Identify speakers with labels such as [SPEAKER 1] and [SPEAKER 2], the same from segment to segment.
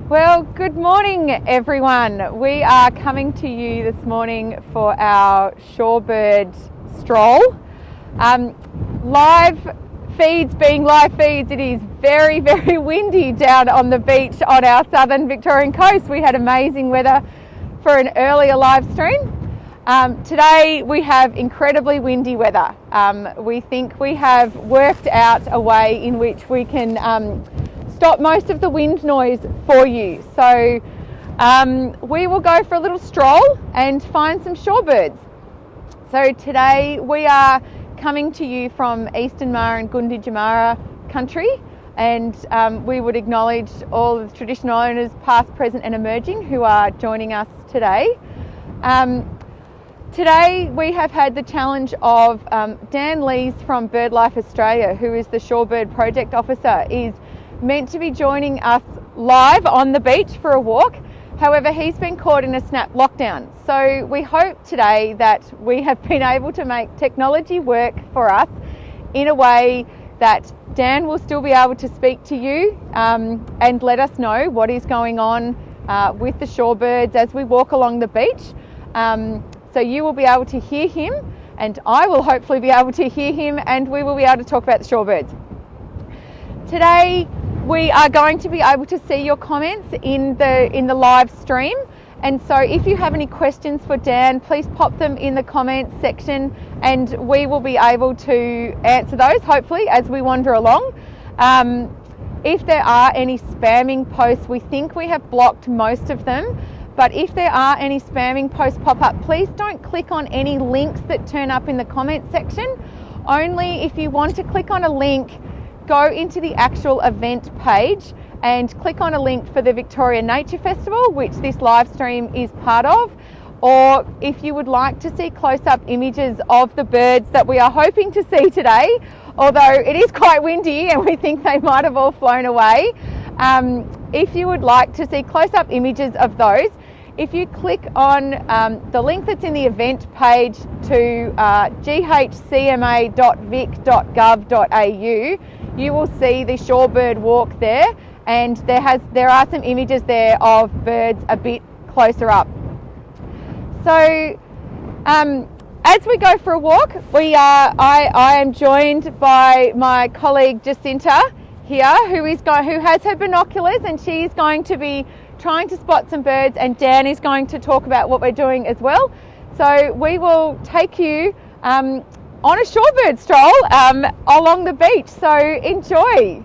[SPEAKER 1] Well, good morning everyone. We are coming to you this morning for our Shorebird stroll. Live feeds being live feeds, it is very, very windy down on the beach on our southern Victorian coast. We had amazing weather for an earlier live stream. Today we have incredibly windy weather. We think we have worked out a way in which we can stop most of the wind noise for you. So we will go for a little stroll and find some shorebirds. So today we are coming to you from Eastern Mara and Gunditjmara country, and we would acknowledge all of the traditional owners past, present and emerging who are joining us today. Today we have had the challenge of Dan Lees from BirdLife Australia, who is the Shorebird project officer, is meant to be joining us live on the beach for a walk. However, he's been caught in a snap lockdown. So we hope today that we have been able to make technology work for us in a way that Dan will still be able to speak to you and let us know what is going on with the shorebirds as we walk along the beach. So you will be able to hear him, and I will hopefully be able to hear him, and we will be able to talk about the shorebirds. Today we are going to be able to see your comments in the live stream, and so if you have any questions for Dan, please pop them in the comments section and we will be able to answer those hopefully as we wander along. If there are any spamming posts, we think we have blocked most of them, but if there are any spamming posts pop up, please don't click on any links that turn up in the comment section. Only if you want to click on a link, go into the actual event page and click on a link for the Victorian Nature Festival, which this live stream is part of, or if you would like to see close-up images of the birds that we are hoping to see today, although it is quite windy and we think they might have all flown away. If you would like to see close-up images of those, if you click on the link that's in the event page to ghcma.vic.gov.au, you will see the shorebird walk there, and there are some images there of birds a bit closer up. So as we go for a walk, I am joined by my colleague Jacinta here, who has her binoculars, and she's going to be trying to spot some birds, and Dan is going to talk about what we're doing as well. So we will take you on a shorebird stroll along the beach, so enjoy.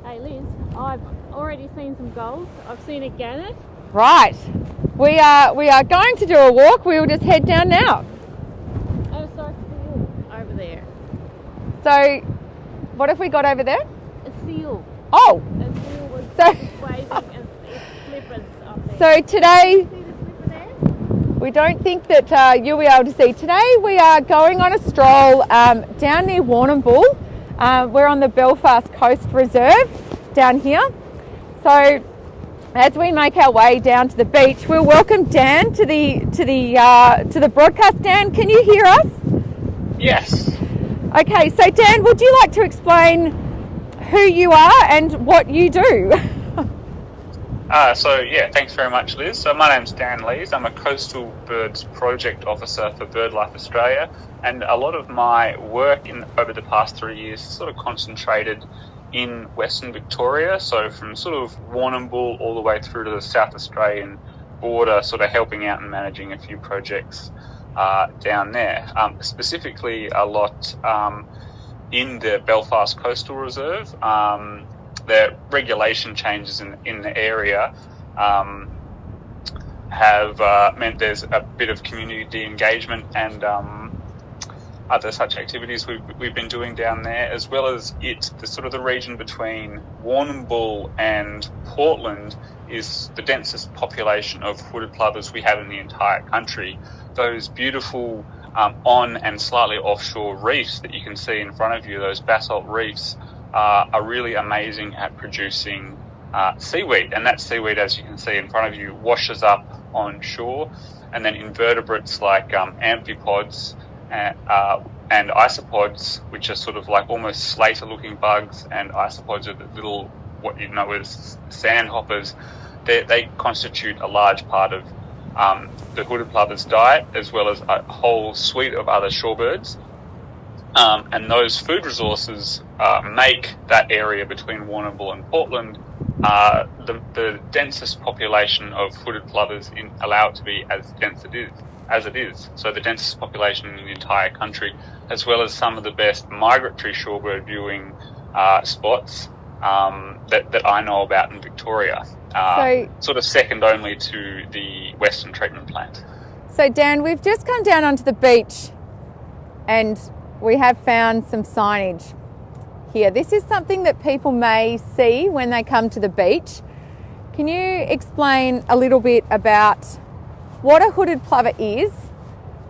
[SPEAKER 2] Hey Liz, I've already seen some gulls. I've seen a gannet.
[SPEAKER 1] Right, we are going to do a walk. We will just head down now.
[SPEAKER 2] Oh, sorry, over there.
[SPEAKER 1] So what have we got over there?
[SPEAKER 2] A seal.
[SPEAKER 1] Oh,
[SPEAKER 2] A seal was waving and its flippers up there.
[SPEAKER 1] so today
[SPEAKER 2] See the flipper there?
[SPEAKER 1] we don't think that you'll be able to see. Today we are going on a stroll down near Warrnambool. We're on the Belfast Coast Reserve down here. So as we make our way down to the beach, we'll welcome Dan to the broadcast. Dan, can you hear us?
[SPEAKER 3] Yes.
[SPEAKER 1] Okay, so Dan, would you like to explain who you are and what you do?
[SPEAKER 3] Thanks very much, Liz. So my name's Dan Lees. I'm a coastal birds project officer for BirdLife Australia, and a lot of my work over the past 3 years sort of concentrated in Western Victoria, so from sort of Warrnambool all the way through to the South Australian border, sort of helping out and managing a few projects down there. Specifically a lot in the Belfast Coastal Reserve. The regulation changes in the area have meant there's a bit of community engagement and other such activities we've been doing down there, as well as the region between Warrnambool and Portland is the densest population of hooded plovers we have in the entire country. Those beautiful on and slightly offshore reefs that you can see in front of you, those basalt reefs, are really amazing at producing seaweed, and that seaweed, as you can see in front of you, washes up on shore, and then invertebrates like amphipods and isopods, which are sort of like almost slater looking bugs, and isopods are the little what you know as sandhoppers, they constitute a large part of the hooded plover's diet, as well as a whole suite of other shorebirds. And those food resources make that area between Warrnambool and Portland the densest population of hooded plovers allow it to be as dense as it is. So the densest population in the entire country, as well as some of the best migratory shorebird viewing spots that I know about in Victoria. Sort of second only to the Western Treatment Plant.
[SPEAKER 1] So Dan, we've just come down onto the beach and we have found some signage here. This is something that people may see when they come to the beach. Can you explain a little bit about what a hooded plover is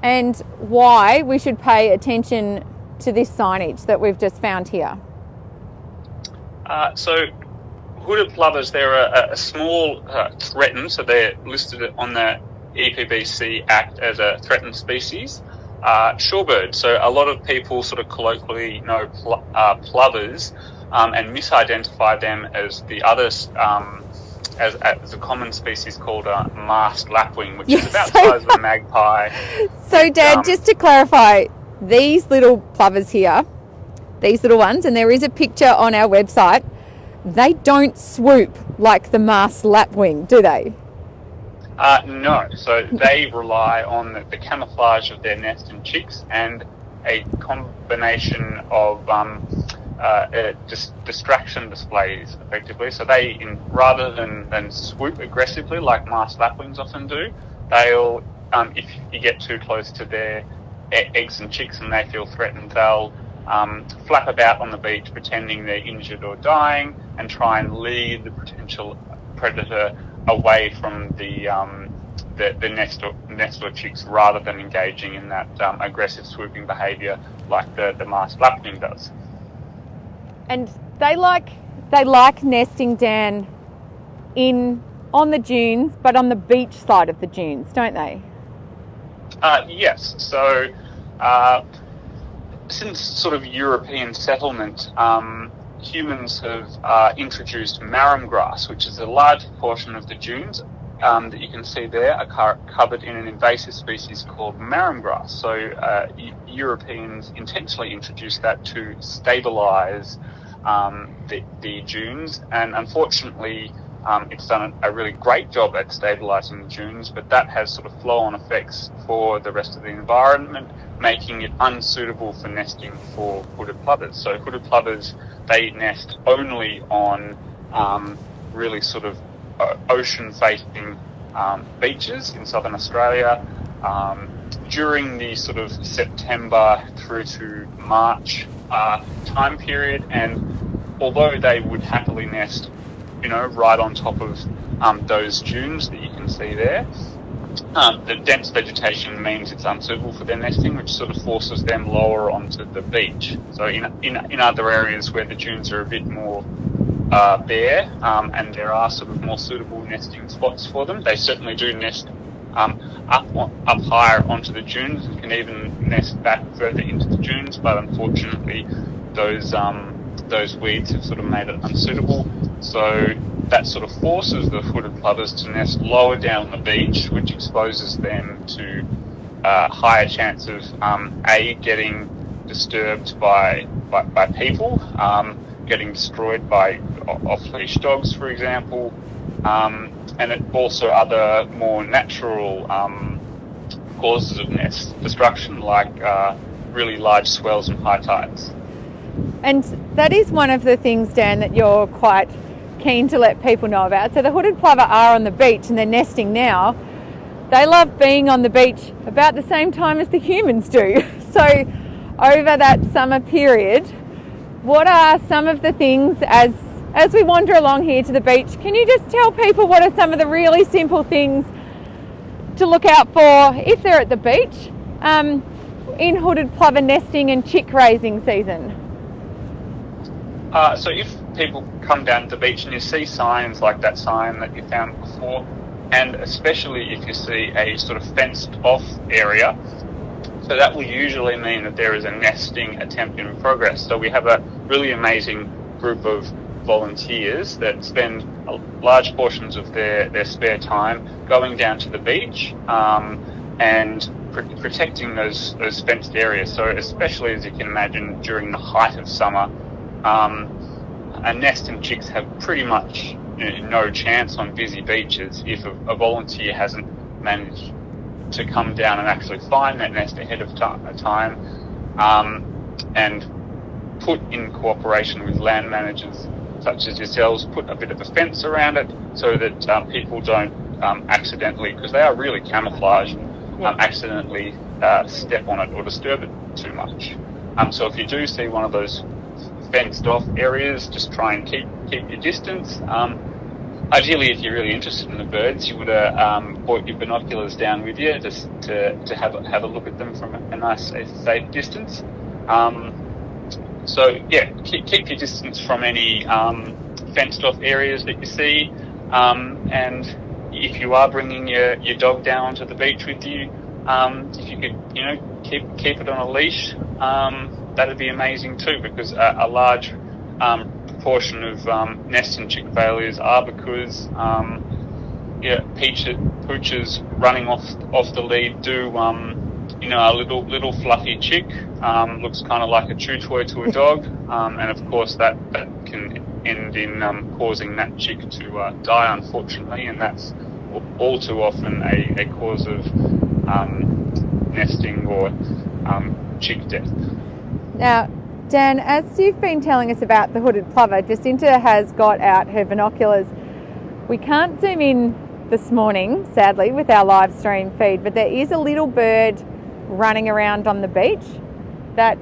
[SPEAKER 1] and why we should pay attention to this signage that we've just found here?
[SPEAKER 3] So hooded plovers, they're a small threatened, so they're listed on the EPBC Act as a threatened species. Shorebird. So a lot of people sort of colloquially know plovers and misidentify them as the others, as a common species called a masked lapwing, which is about the size of a magpie.
[SPEAKER 1] So Dad, just to clarify, these little plovers here, these little ones, and there is a picture on our website, they don't swoop like the masked lapwing, do they?
[SPEAKER 3] No, so they rely on the camouflage of their nest and chicks and a combination of distraction displays, effectively. So they, rather than swoop aggressively like masked lapwings often do, they'll, if you get too close to their eggs and chicks and they feel threatened, they'll flap about on the beach pretending they're injured or dying and try and lead the potential predator away from the nest or chicks, rather than engaging in that aggressive swooping behaviour like the masked lapwing does.
[SPEAKER 1] And they like nesting, Dan, on the dunes, but on the beach side of the dunes, don't they?
[SPEAKER 3] Yes. So since sort of European settlement, humans have introduced marram grass, which is a large portion of the dunes that you can see there are covered in an invasive species called marram grass. So Europeans intentionally introduced that to stabilise the dunes, and unfortunately it's done a really great job at stabilising the dunes, but that has sort of flow-on effects for the rest of the environment, making it unsuitable for nesting for hooded plovers. So hooded plovers, they nest only on really sort of ocean-facing beaches in southern Australia during the sort of September through to March time period. And although they would happily nest, right on top of those dunes that you can see there, the dense vegetation means it's unsuitable for their nesting, which sort of forces them lower onto the beach. So in other areas where the dunes are a bit more bare, and there are sort of more suitable nesting spots for them, they certainly do nest up higher onto the dunes, and can even nest back further into the dunes. But unfortunately, those weeds have sort of made it unsuitable. So that sort of forces the hooded plovers to nest lower down the beach, which exposes them to higher chance of getting disturbed by people, getting destroyed by off-leash dogs, for example, and it also other more natural causes of nest destruction, like really large swells and high tides.
[SPEAKER 1] And that is one of the things, Dan, that you're quite keen to let people know about. So the hooded plover are on the beach and they're nesting now. They love being on the beach about the same time as the humans do. So over that summer period, what are some of the things as we wander along here to the beach? Can you just tell people what are some of the really simple things to look out for if they're at the beach in hooded plover nesting and chick raising season?
[SPEAKER 3] So if people come down to the beach and you see signs like that sign that you found before, and especially if you see a sort of fenced off area, so that will usually mean that there is a nesting attempt in progress. So we have a really amazing group of volunteers that spend large portions of their spare time going down to the beach and protecting those fenced areas. So especially, as you can imagine, during the height of summer, a nest and chicks have pretty much no chance on busy beaches if a volunteer hasn't managed to come down and actually find that nest ahead of time and put in cooperation with land managers such as yourselves, put a bit of a fence around it so that people don't accidentally, because they are really camouflaged, accidentally step on it or disturb it too much. So if you do see one of those fenced off areas, just try and keep your distance. Ideally, if you're really interested in the birds, you would have brought your binoculars down with you just to have a look at them from a nice, safe distance. So yeah, keep your distance from any fenced off areas that you see. And if you are bringing your dog down onto the beach with you, if you could keep it on a leash, that'd be amazing too, because a large proportion of nest and chick failures are because poochers running off the lead do a little fluffy chick looks kind of like a chew toy to a dog, and of course that can end in causing that chick to die, unfortunately, and that's all too often a cause of nesting or chick death.
[SPEAKER 1] Now, Dan, as you've been telling us about the hooded plover, Jacinta has got out her binoculars. We can't zoom in this morning, sadly, with our live stream feed, but there is a little bird running around on the beach that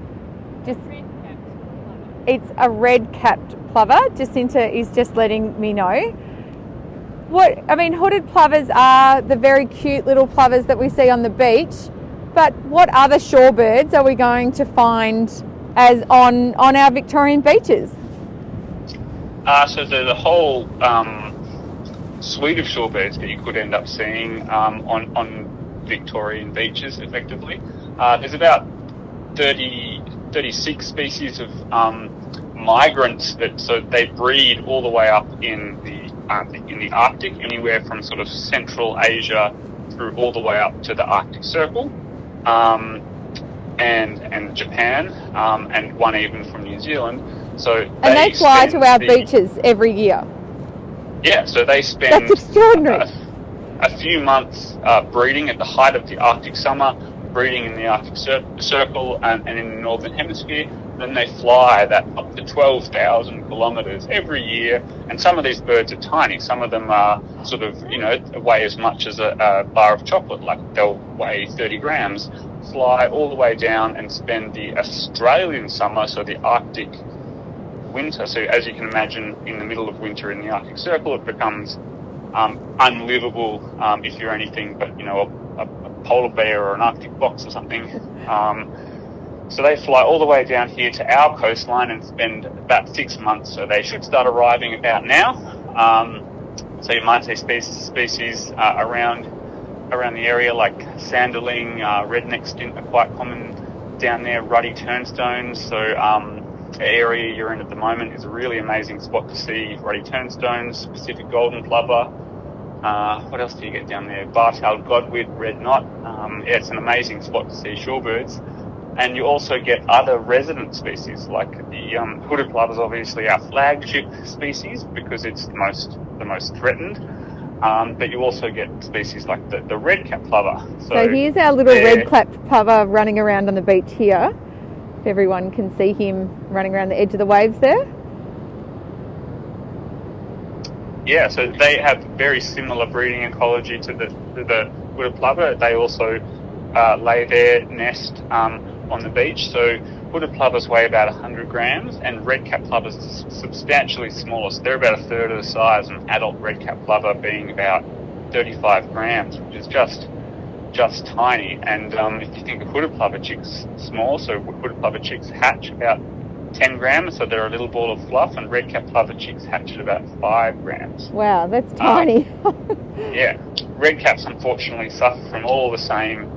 [SPEAKER 1] just... It's a red-capped plover. Jacinta is just letting me know. Hooded plovers are the very cute little plovers that we see on the beach, but what other shorebirds are we going to find as on our Victorian beaches?
[SPEAKER 3] So the whole suite of shorebirds that you could end up seeing on Victorian beaches, effectively. There's about 36 species of migrants so they breed all the way up in the Arctic, anywhere from sort of Central Asia through all the way up to the Arctic Circle, and Japan, and one even from New Zealand. So
[SPEAKER 1] they fly to our beaches every year.
[SPEAKER 3] Yeah, so they spend
[SPEAKER 1] That's extraordinary.
[SPEAKER 3] A few months breeding at the height of the Arctic summer, breeding in the Arctic Circle and in the Northern Hemisphere. Then they fly that up to 12,000 kilometres every year. And some of these birds are tiny. Some of them are sort of, weigh as much as a bar of chocolate, like they'll weigh 30 grams, fly all the way down and spend the Australian summer, so the Arctic winter. So as you can imagine, in the middle of winter in the Arctic Circle, it becomes unlivable if you're anything but, a polar bear or an Arctic fox or something. So they fly all the way down here to our coastline and spend about 6 months. So they should start arriving about now. So you might say species around the area, like Sanderling, redneck stint are quite common down there, ruddy turnstones. So the area you're in at the moment is a really amazing spot to see ruddy turnstones, Pacific golden plover. What else do you get down there? Bar-tailed godwit, red knot. It's an amazing spot to see shorebirds. And you also get other resident species, like the hooded plover is obviously our flagship species because it's the most threatened. But you also get species like the red-capped plover.
[SPEAKER 1] So here's our little red-capped plover running around on the beach here. If everyone can see him running around the edge of the waves there.
[SPEAKER 3] Yeah, so they have very similar breeding ecology to the hooded plover. They also lay their nest on the beach. So hooded plovers weigh about 100 grams, and red-capped plovers are substantially smaller. So they're about a third of the size, and adult red-capped plover being about 35 grams, which is just tiny. And if you think of hooded plover chicks small, so hooded plover chicks hatch about 10 grams, so they're a little ball of fluff, and red-capped plover chicks hatch at about 5 grams.
[SPEAKER 1] Wow, that's tiny.
[SPEAKER 3] Yeah, red-caps unfortunately suffer from all the same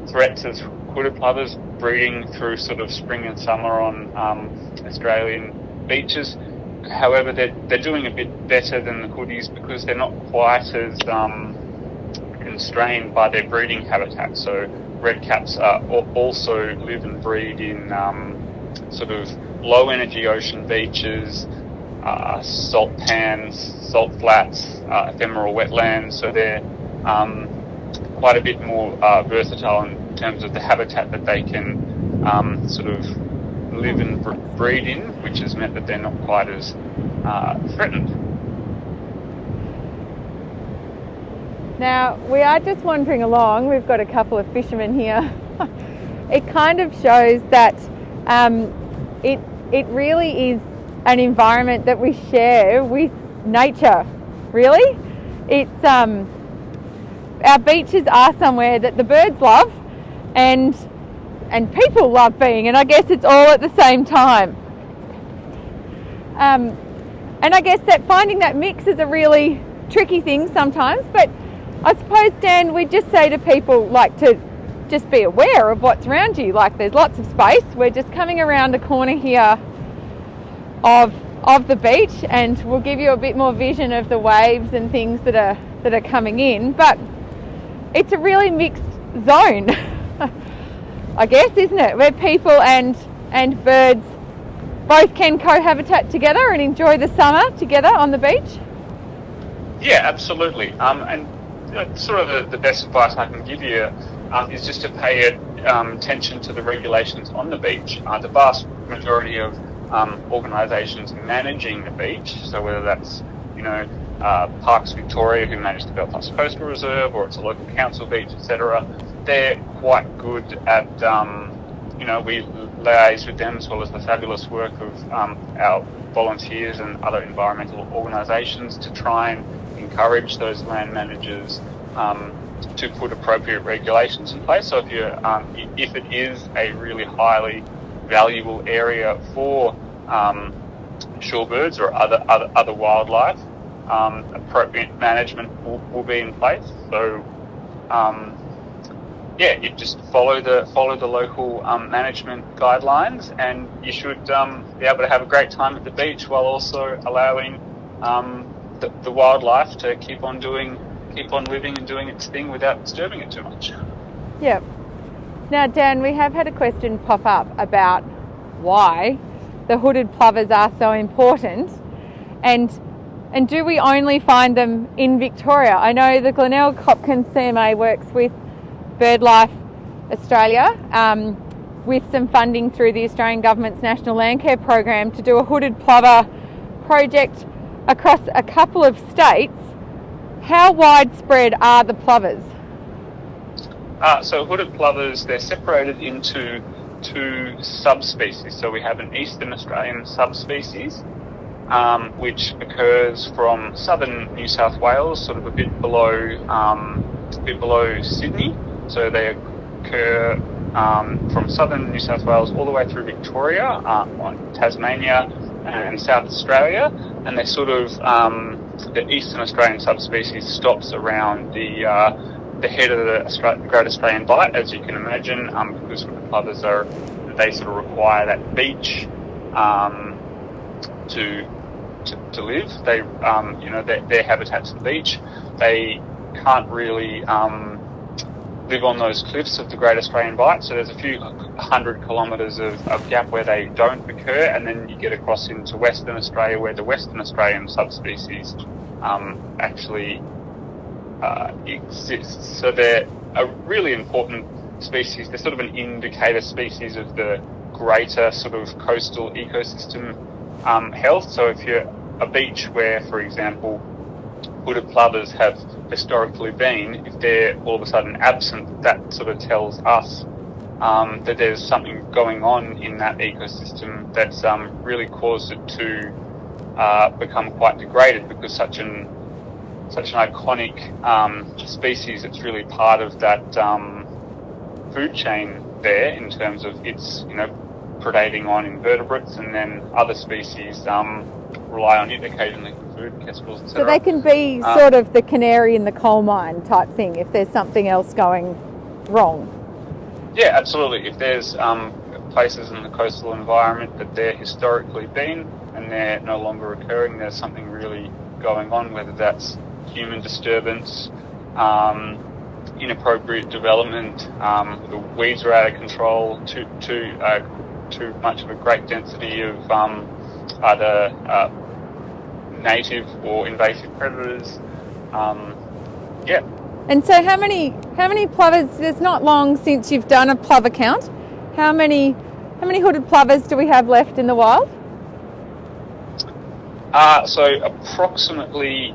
[SPEAKER 3] threats as hooded plovers, breeding through sort of spring and summer on Australian beaches, however, they're doing a bit better than the hoodies because they're not quite as constrained by their breeding habitat. So redcaps also live and breed in sort of low energy ocean beaches, salt pans, salt flats, ephemeral wetlands. So they're quite a bit more versatile in terms of the habitat that they can sort of live and breed in, which has meant that they're not quite as threatened.
[SPEAKER 1] Now, we are just wandering along. We've got a couple of fishermen here. It kind of shows that it really is an environment that we share with nature, really. It's our beaches are somewhere that the birds love and people love being, and I guess it's all at the same time. And I guess that finding that mix is a really tricky thing sometimes, but I suppose, Dan, we just say to people, like, to just be aware of what's around you. Like, there's lots of space. We're just coming around a corner here of the beach, and we'll give you a bit more vision of the waves and things that are coming in. But it's a really mixed zone, I guess, isn't it? Where people and birds both can cohabitat together and enjoy the summer together on the beach.
[SPEAKER 3] Yeah, absolutely. And sort of the best advice I can give you is just to pay attention to the regulations on the beach. The vast majority of organisations managing the beach, so whether that's Parks Victoria, who manage the Belfast Coastal Reserve, or it's a local council beach, etc., they're quite good at we liaise with them, as well as the fabulous work of our volunteers and other environmental organisations to try and encourage those land managers to put appropriate regulations in place. So if it is a really highly valuable area for shorebirds or other wildlife, appropriate management will be in place. So you just follow the local management guidelines, and you should be able to have a great time at the beach while also allowing the wildlife to keep on living and doing its thing without disturbing it too much.
[SPEAKER 1] Yeah. Now, Dan, we have had a question pop up about why the hooded plovers are so important, and do we only find them in Victoria? I know the Glenelg Hopkins CMA works with BirdLife Australia with some funding through the Australian Government's National Landcare Program to do a hooded plover project across a couple of states. How widespread are the plovers?
[SPEAKER 3] So hooded plovers, they're separated into two subspecies. So we have an Eastern Australian subspecies, which occurs from southern New South Wales, sort of a bit below Sydney. So they occur from southern New South Wales all the way through Victoria, on Tasmania and South Australia, and they're sort of the Eastern Australian subspecies stops around the head of the Great Australian Bight, as you can imagine, because the plovers they sort of require that beach to live. They their habitat's the beach. They can't really live on those cliffs of the Great Australian Bight, so there's a few 100 kilometres of gap where they don't occur, and then you get across into Western Australia, where the Western Australian subspecies actually exists. So they're a really important species. They're sort of an indicator species of the greater sort of coastal ecosystem health. So if you're a beach where, for example, hooded plovers have historically been, if they're all of a sudden absent, that sort of tells us that there's something going on in that ecosystem that's really caused it to become quite degraded, because such an iconic species, it's really part of that food chain there, in terms of its predating on invertebrates, and then other species rely on it occasionally for food, kestrels, etc.
[SPEAKER 1] So they can be sort of the canary in the coal mine type thing if there's something else going wrong.
[SPEAKER 3] Yeah, absolutely. If there's places in the coastal environment that there historically been and they're no longer occurring, there's something really going on, whether that's human disturbance, inappropriate development, the weeds are out of control, too much of a great density of either native or invasive predators.
[SPEAKER 1] And so how many plovers, it's not long since you've done a plover count, how many hooded plovers do we have left in the wild?
[SPEAKER 3] So approximately,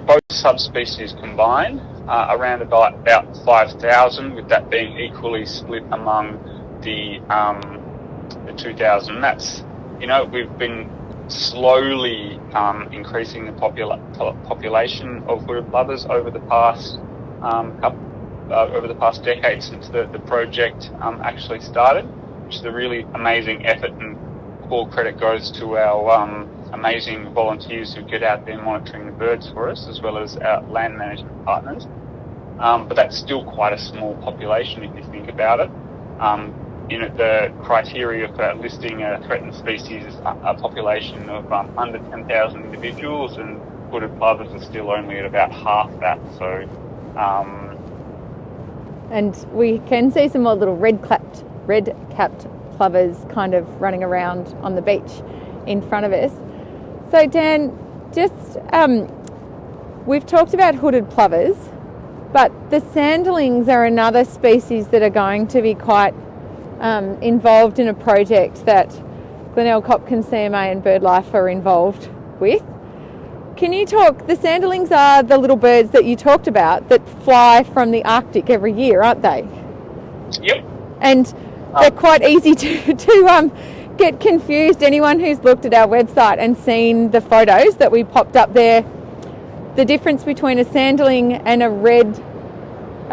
[SPEAKER 3] both subspecies combined, around about 5,000, with that being equally split among the 2,000. That's, we've been slowly increasing the population of hooded plovers over the past decade since the project actually started, which is a really amazing effort, and all credit goes to our amazing volunteers who get out there monitoring the birds for us, as well as our land management partners. But that's still quite a small population if you think about it. The criteria for listing a threatened species is a population of under 10,000 individuals, and hooded plovers are still only at about half that. So,
[SPEAKER 1] and we can see some more little red-capped plovers kind of running around on the beach in front of us. So Dan, we've talked about hooded plovers, but the sanderlings are another species that are going to be quite involved in a project that Glenelg Hopkins CMA and BirdLife are involved with. Can you talk, the sanderlings are the little birds that you talked about that fly from the Arctic every year, aren't they?
[SPEAKER 3] Yep.
[SPEAKER 1] And they're quite easy to get confused. Anyone who's looked at our website and seen the photos that we popped up there, the difference between a sanderling and a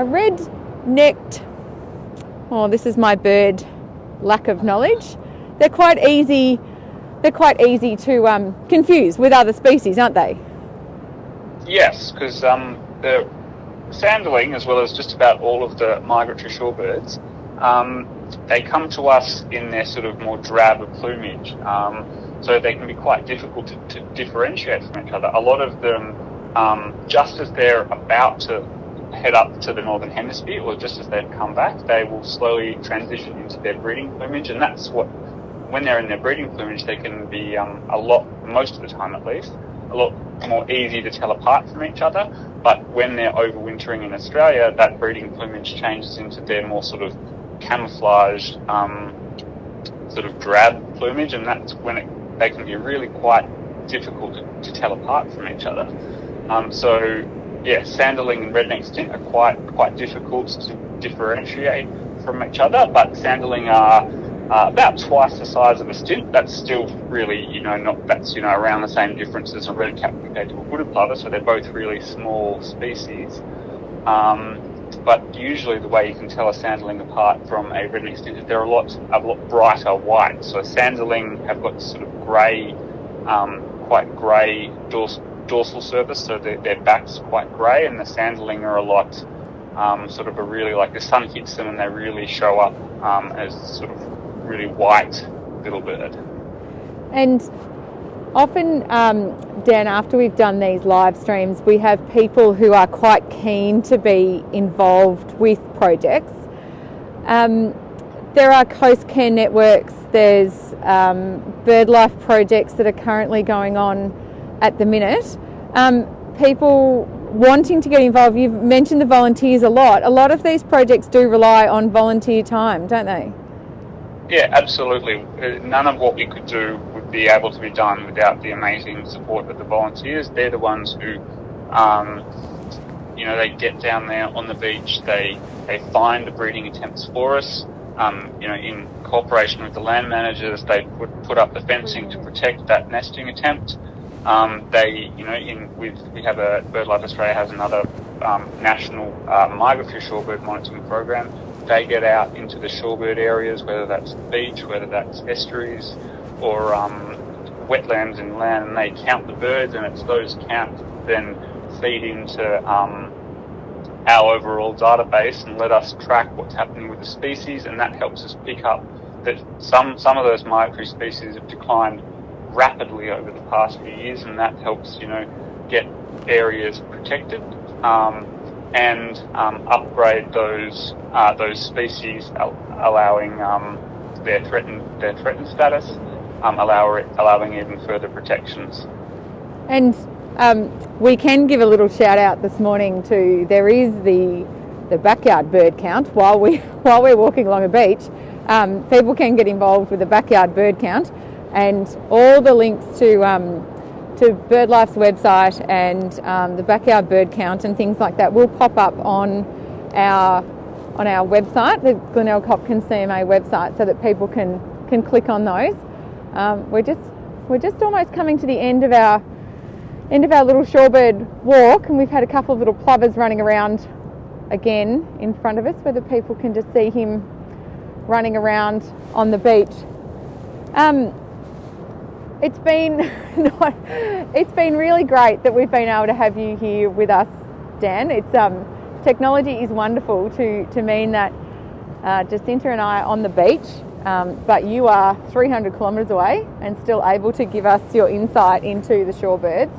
[SPEAKER 1] red-necked, oh, this is my bird lack of knowledge. They're quite easy to confuse with other species, aren't they?
[SPEAKER 3] Yes, because the sanderling, as well as just about all of the migratory shorebirds, they come to us in their sort of more drab plumage, so they can be quite difficult to differentiate from each other. A lot of them, just as they're about to head up to the northern hemisphere, or just as they've come back, they will slowly transition into their breeding plumage, and that's what, when they're in their breeding plumage, they can be most of the time at least, a lot more easy to tell apart from each other. But when they're overwintering in Australia, that breeding plumage changes into their more sort of camouflaged, sort of drab plumage, and that's when they can be really quite difficult to tell apart from each other. Sanderling and redneck stint are quite difficult to differentiate from each other, but sanderling are about twice the size of a stint. That's still really, around the same difference as a red cap compared to a hooded plover, so they're both really small species. But usually the way you can tell a sanderling apart from a redneck stint is they're a lot brighter white. So sanderling have got sort of grey, quite grey dorsal surface, so their back's quite grey, and the sanderling are a lot sort of a really, like, the sun hits them and they really show up as sort of really white little bird.
[SPEAKER 1] And often, Dan, after we've done these live streams, we have people who are quite keen to be involved with projects. There are coast care networks, there's BirdLife projects that are currently going on at the minute. People wanting to get involved, you've mentioned the volunteers a lot. A lot of these projects do rely on volunteer time, don't they?
[SPEAKER 3] Yeah, absolutely. None of what we could do would be able to be done without the amazing support of the volunteers. They're the ones who, they get down there on the beach, they find the breeding attempts for us. In cooperation with the land managers, they would put up the fencing to protect that nesting attempt. BirdLife Australia has another national migratory shorebird monitoring program. They get out into the shorebird areas, whether that's the beach, whether that's estuaries, or wetlands inland, and they count the birds, and it's those counts then feed into our overall database and let us track what's happening with the species, and that helps us pick up that some of those migratory species have declined rapidly over the past few years, and that helps, get areas protected and upgrade those species, allowing their threatened status, allowing even further protections.
[SPEAKER 1] And we can give a little shout out this morning to, there is the backyard bird count while we're walking along a beach. People can get involved with the backyard bird count, and all the links to BirdLife's website and the backyard bird count and things like that will pop up on our website, the Glenelg Hopkins CMA website, so that people can click on those. We're just almost coming to the end of our little shorebird walk, and we've had a couple of little plovers running around again in front of us, whether people can just see him running around on the beach. It's been really great that we've been able to have you here with us, Dan. It's technology is wonderful to mean that Jacinta and I are on the beach, but you are 300 kilometres away and still able to give us your insight into the shorebirds.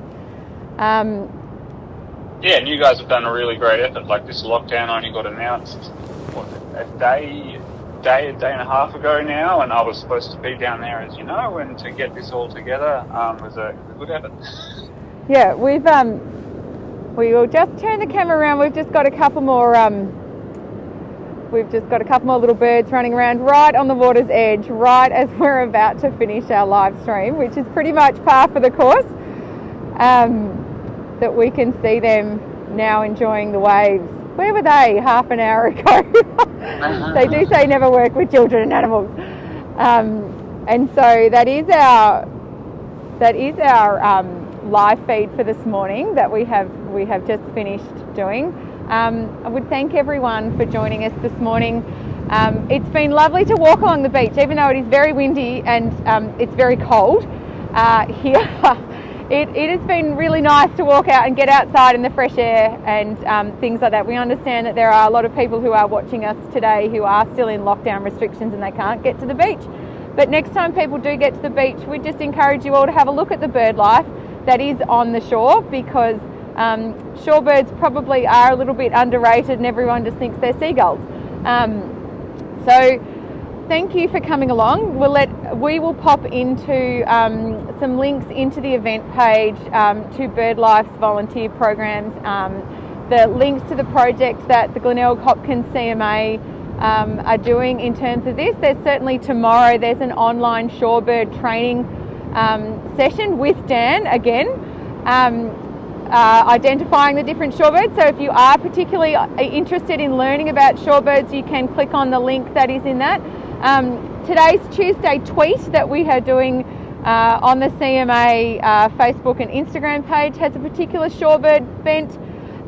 [SPEAKER 3] Yeah, and you guys have done a really great effort. Like, this lockdown only got announced, a day and a half ago now, and I was supposed to be down there, as you know, and to get this all together was a good effort.
[SPEAKER 1] Yeah, we will just turn the camera around. We've just got a couple more little birds running around right on the water's edge, right as we're about to finish our live stream, which is pretty much par for the course. That we can see them now enjoying the waves. Where were they half an hour ago? They do say never work with children and animals. And so that is our live feed for this morning that we have just finished doing. I would thank everyone for joining us this morning. It's been lovely to walk along the beach, even though it is very windy and it's very cold here. It has been really nice to walk out and get outside in the fresh air and things like that. We understand that there are a lot of people who are watching us today who are still in lockdown restrictions and they can't get to the beach. But next time people do get to the beach, we just encourage you all to have a look at the bird life that is on the shore, because shorebirds probably are a little bit underrated and everyone just thinks they're seagulls. So thank you for coming along. We will pop into some links into the event page to BirdLife's volunteer programs, the links to the project that the Glenelg Hopkins CMA are doing in terms of this. There's certainly tomorrow, there's an online shorebird training session with Dan again, identifying the different shorebirds. So if you are particularly interested in learning about shorebirds, you can click on the link that is in that. Today's Tuesday tweet that we are doing on the CMA Facebook and Instagram page has a particular shorebird bent,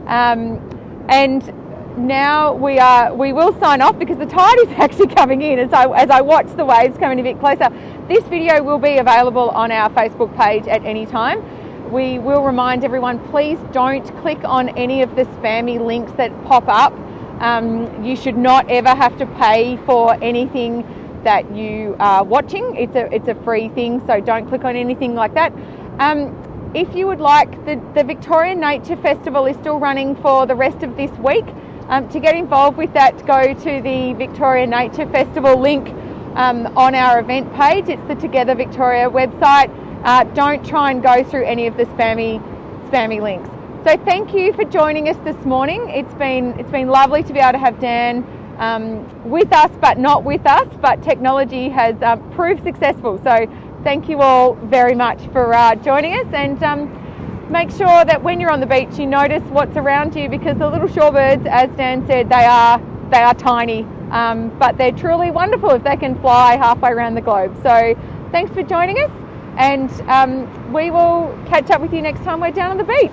[SPEAKER 1] and now we will sign off because the tide is actually coming in as I watch the waves coming a bit closer. This video will be available on our Facebook page at any time. We will remind everyone, please don't click on any of the spammy links that pop up. You should not ever have to pay for anything that you are watching. It's a free thing, so don't click on anything like that. If you would like, the Victorian Nature Festival is still running for the rest of this week. To get involved with that, go to the Victorian Nature Festival link on our event page. It's the Together Victoria website. Don't try and go through any of the spammy links. So thank you for joining us this morning. It's been lovely to be able to have Dan with us, but not with us. But technology has proved successful. So thank you all very much for joining us, and make sure that when you're on the beach, you notice what's around you, because the little shorebirds, as Dan said, they are tiny, but they're truly wonderful if they can fly halfway around the globe. So thanks for joining us, and we will catch up with you next time we're down on the beach.